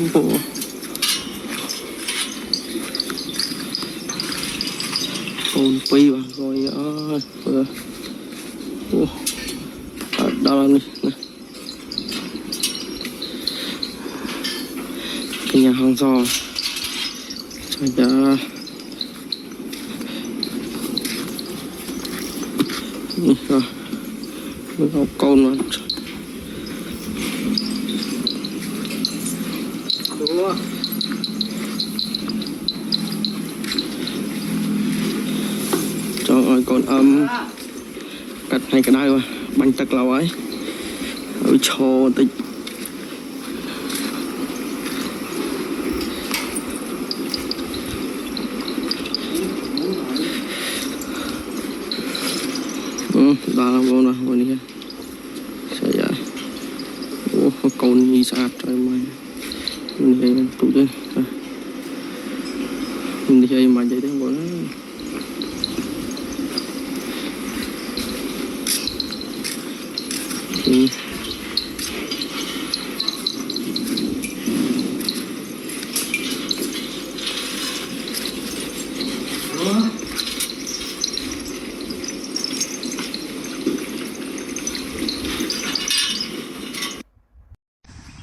Ôn pi vào rồi đó là cái nhà hàng giò cho rồi mình học con mà đúng không trời ơi con cắt hay cái đai mà bánh tắc lâu ấy ở cho tích đó là vô nè vô đi sẽ vậy con đi sạch rồi mày mình tụ chứ mình đi chơi mà vậy đấy bọn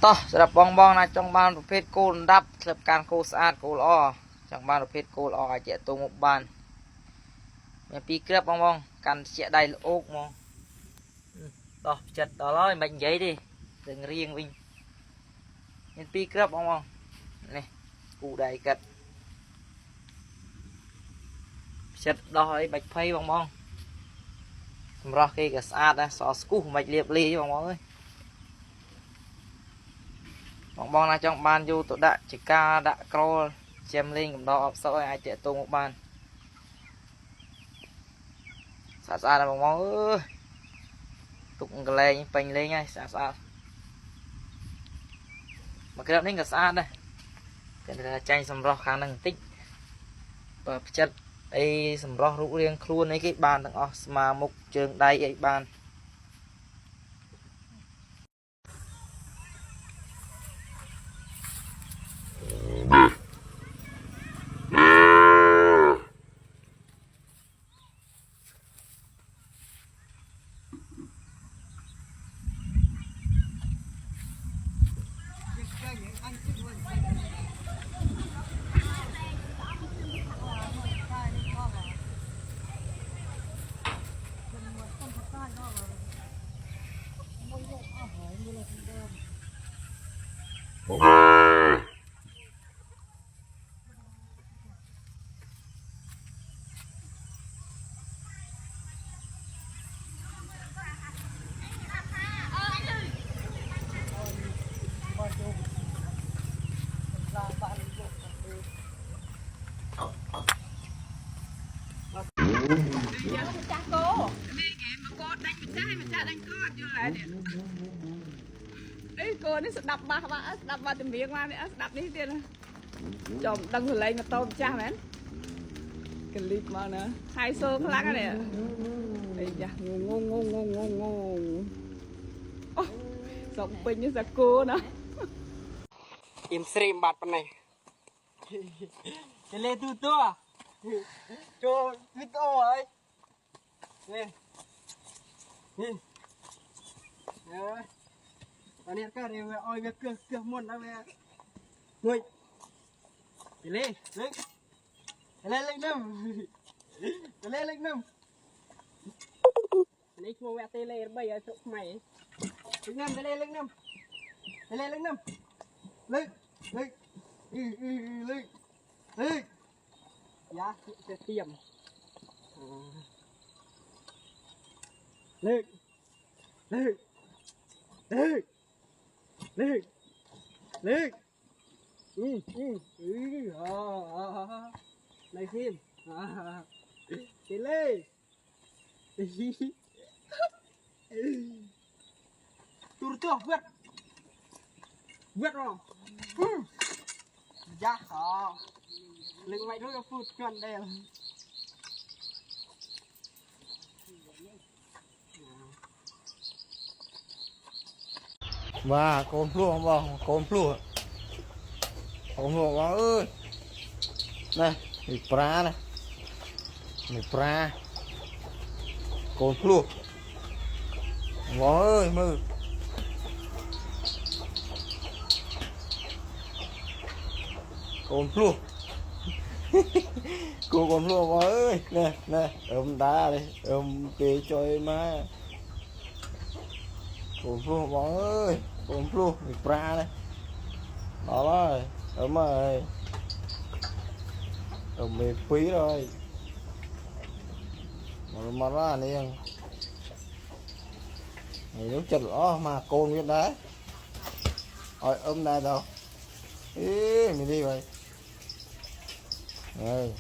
ต่อสำหรับบองนะจังบ้านประเภทกูรับสำหรับการกูสะอาดกูล้อจังบ้านประเภทกูล้ออาจจะตัวมุกบ้านอย่างปีเกลือบองกันเสียได้โอ๊กมองต่อจัดต่อร้อยมันใหญ่ดิถึงเรียงวิ่งอย่างปีเกลือบองนี่กูได้กัดจัดต่อไอ้บักไฟบองสำหรับcáiสะอาดนะซอสกูมันเรียบรีบองเอ้ยbong là trong ban vô tụi đã chỉ ca đã crawl chém lên cầm đo sau ai chạy tung một ban xả xa là bong ơi tụng cái lên phanh lên ngay xả xa mà cái đập đến cả xa đây cái này là tranh sầm ro khả năng tích và chất đây sầm ro rũ riêng luôn ấy cái bàn thằng mà mục trường đây ấy bàn cô nó đập ba tìm việc mà đập đi tiền chồng đăng lên mà tôm cha mến clip mà nữa hai xô cái lá cái này đây nha ngu sống pin như cô nữa im stream bạt bên này cái lên tu tua cho video ấy lên anh em các đều oi việc cưa muôn đó về ngồi cái lên lên năm lên năm lấy mua vẹt tê lên bây giờ chỗ mày lên lên năm lên giá sẽ tiệm lên này phim cái lê tur tuh buat rồi giá lưng mày thôi phụt gần đây và con plu không con plu Ôm luôn bó ơi. Nè, mì pra này. Mì pra. Cồn luôn. Bó ơi, mơ. Cồn luôn. Cô còn luôn bó ơi. Nè, nè, ôm đá đây, ôm bê cho em má. Cồn luôn bó ơi. Cồn luôn, mì pra này. Đó rồi, ôm rồi. Ôm mì quý rồi. Mà ra nè. Mày nếu chật đó mà cồn biết đấy. Rồi ôm đây đâu. Ý, mình đi vậy. Rồi.